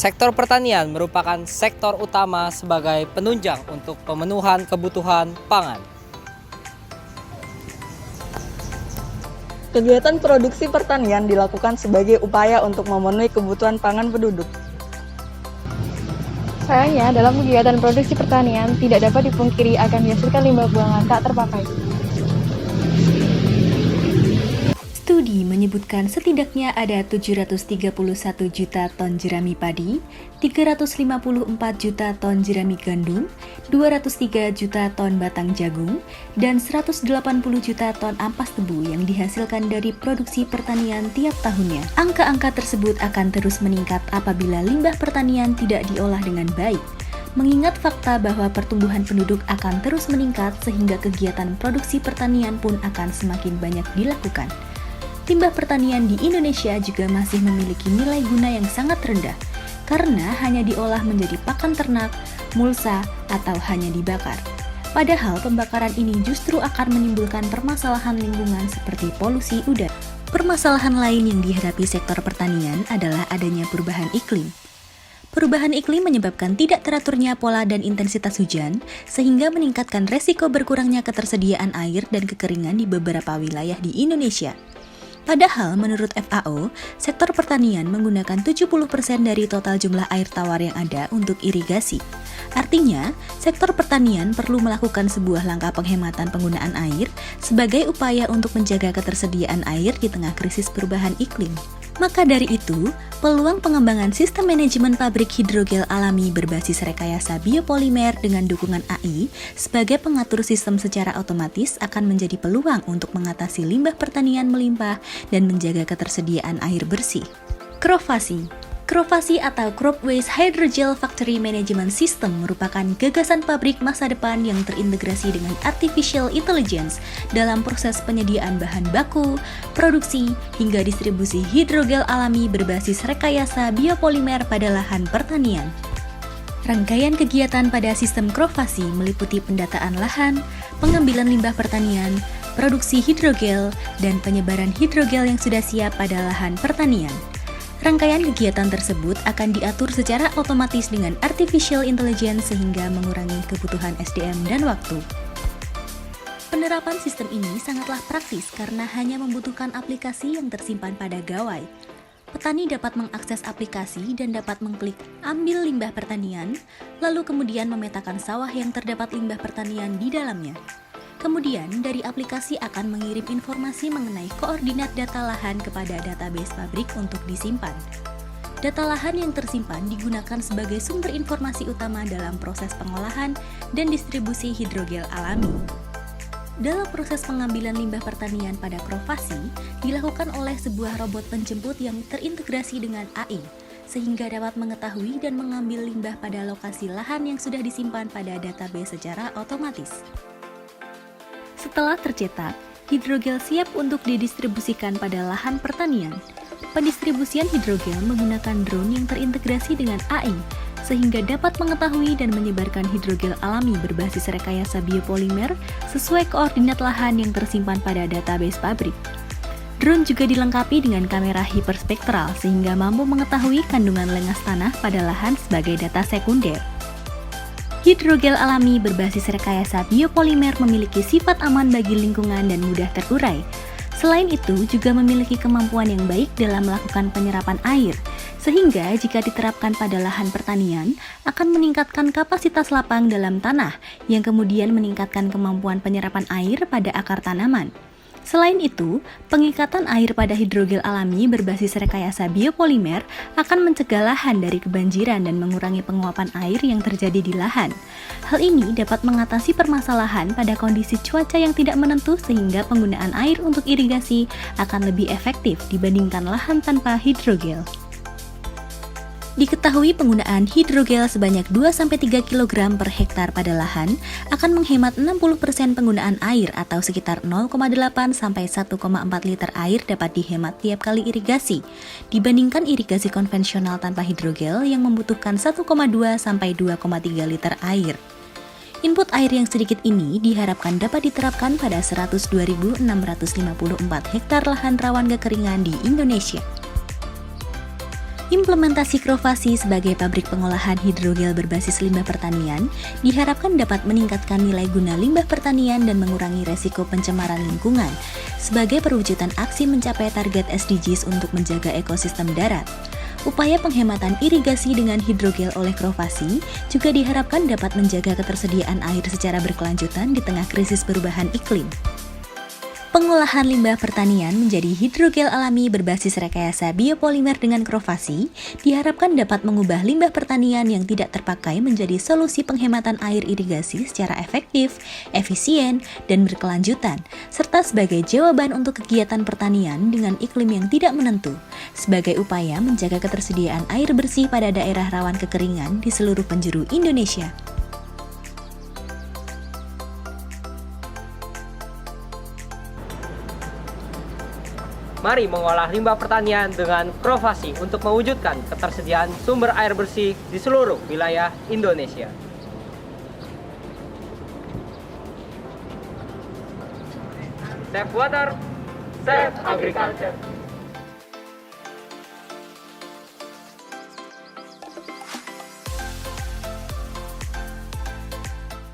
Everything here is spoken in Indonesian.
Sektor pertanian merupakan sektor utama sebagai penunjang untuk pemenuhan kebutuhan pangan. Kegiatan produksi pertanian dilakukan sebagai upaya untuk memenuhi kebutuhan pangan penduduk. Sayangnya, dalam kegiatan produksi pertanian tidak dapat dipungkiri akan dihasilkan limbah buangan tak terpakai. Studi menyebutkan setidaknya ada 731 juta ton jerami padi, 354 juta ton jerami gandum, 203 juta ton batang jagung, dan 180 juta ton ampas tebu yang dihasilkan dari produksi pertanian tiap tahunnya. Angka-angka tersebut akan terus meningkat apabila limbah pertanian tidak diolah dengan baik. Mengingat fakta bahwa pertumbuhan penduduk akan terus meningkat sehingga kegiatan produksi pertanian pun akan semakin banyak dilakukan. Limbah pertanian di Indonesia juga masih memiliki nilai guna yang sangat rendah karena hanya diolah menjadi pakan ternak, mulsa, atau hanya dibakar. Padahal pembakaran ini justru akan menimbulkan permasalahan lingkungan seperti polusi udara. Permasalahan lain yang dihadapi sektor pertanian adalah adanya perubahan iklim. Perubahan iklim menyebabkan tidak teraturnya pola dan intensitas hujan, sehingga meningkatkan resiko berkurangnya ketersediaan air dan kekeringan di beberapa wilayah di Indonesia. Padahal menurut FAO, sektor pertanian menggunakan 70% dari total jumlah air tawar yang ada untuk irigasi. Artinya, sektor pertanian perlu melakukan sebuah langkah penghematan penggunaan air sebagai upaya untuk menjaga ketersediaan air di tengah krisis perubahan iklim. Maka dari itu, peluang pengembangan sistem manajemen pabrik hidrogel alami berbasis rekayasa biopolimer dengan dukungan AI sebagai pengatur sistem secara otomatis akan menjadi peluang untuk mengatasi limbah pertanian melimpah dan menjaga ketersediaan air bersih. Crovasi atau Crop Waste Hydrogel Factory Management System merupakan gagasan pabrik masa depan yang terintegrasi dengan Artificial Intelligence dalam proses penyediaan bahan baku, produksi, hingga distribusi hidrogel alami berbasis rekayasa biopolimer pada lahan pertanian. Rangkaian kegiatan pada sistem Crovasi meliputi pendataan lahan, pengambilan limbah pertanian, produksi hidrogel, dan penyebaran hidrogel yang sudah siap pada lahan pertanian. Rangkaian kegiatan tersebut akan diatur secara otomatis dengan Artificial Intelligence sehingga mengurangi kebutuhan SDM dan waktu. Penerapan sistem ini sangatlah praktis karena hanya membutuhkan aplikasi yang tersimpan pada gawai. Petani dapat mengakses aplikasi dan dapat mengklik "Ambil limbah pertanian", lalu kemudian memetakan sawah yang terdapat limbah pertanian di dalamnya. Kemudian, dari aplikasi akan mengirim informasi mengenai koordinat data lahan kepada database pabrik untuk disimpan. Data lahan yang tersimpan digunakan sebagai sumber informasi utama dalam proses pengolahan dan distribusi hidrogel alami. Dalam proses pengambilan limbah pertanian pada Crovasi, dilakukan oleh sebuah robot penjemput yang terintegrasi dengan AI, sehingga dapat mengetahui dan mengambil limbah pada lokasi lahan yang sudah disimpan pada database secara otomatis. Setelah tercetak, hidrogel siap untuk didistribusikan pada lahan pertanian. Pendistribusian hidrogel menggunakan drone yang terintegrasi dengan AI, sehingga dapat mengetahui dan menyebarkan hidrogel alami berbasis rekayasa biopolimer sesuai koordinat lahan yang tersimpan pada database pabrik. Drone juga dilengkapi dengan kamera hiperspektral sehingga mampu mengetahui kandungan lengas tanah pada lahan sebagai data sekunder. Hidrogel alami berbasis rekayasa biopolimer memiliki sifat aman bagi lingkungan dan mudah terurai. Selain itu, juga memiliki kemampuan yang baik dalam melakukan penyerapan air, sehingga jika diterapkan pada lahan pertanian, akan meningkatkan kapasitas lapang dalam tanah, yang kemudian meningkatkan kemampuan penyerapan air pada akar tanaman. Selain itu, pengikatan air pada hidrogel alami berbasis rekayasa biopolimer akan mencegah lahan dari kebanjiran dan mengurangi penguapan air yang terjadi di lahan. Hal ini dapat mengatasi permasalahan pada kondisi cuaca yang tidak menentu sehingga penggunaan air untuk irigasi akan lebih efektif dibandingkan lahan tanpa hidrogel. Diketahui penggunaan hidrogel sebanyak 2-3 kg per hektar pada lahan akan menghemat 60% penggunaan air atau sekitar 0,8-1,4 liter air dapat dihemat tiap kali irigasi, dibandingkan irigasi konvensional tanpa hidrogel yang membutuhkan 1,2-2,3 liter air. Input air yang sedikit ini diharapkan dapat diterapkan pada 102.654 hektar lahan rawan kekeringan di Indonesia. Implementasi Krovasi sebagai pabrik pengolahan hidrogel berbasis limbah pertanian diharapkan dapat meningkatkan nilai guna limbah pertanian dan mengurangi resiko pencemaran lingkungan sebagai perwujudan aksi mencapai target SDGs untuk menjaga ekosistem darat. Upaya penghematan irigasi dengan hidrogel oleh Krovasi juga diharapkan dapat menjaga ketersediaan air secara berkelanjutan di tengah krisis perubahan iklim. Pengolahan limbah pertanian menjadi hidrogel alami berbasis rekayasa biopolimer dengan Krovasi diharapkan dapat mengubah limbah pertanian yang tidak terpakai menjadi solusi penghematan air irigasi secara efektif, efisien, dan berkelanjutan, serta sebagai jawaban untuk kegiatan pertanian dengan iklim yang tidak menentu, sebagai upaya menjaga ketersediaan air bersih pada daerah rawan kekeringan di seluruh penjuru Indonesia. Mari mengolah limbah pertanian dengan Krovasi untuk mewujudkan ketersediaan sumber air bersih di seluruh wilayah Indonesia. Save water, save agriculture.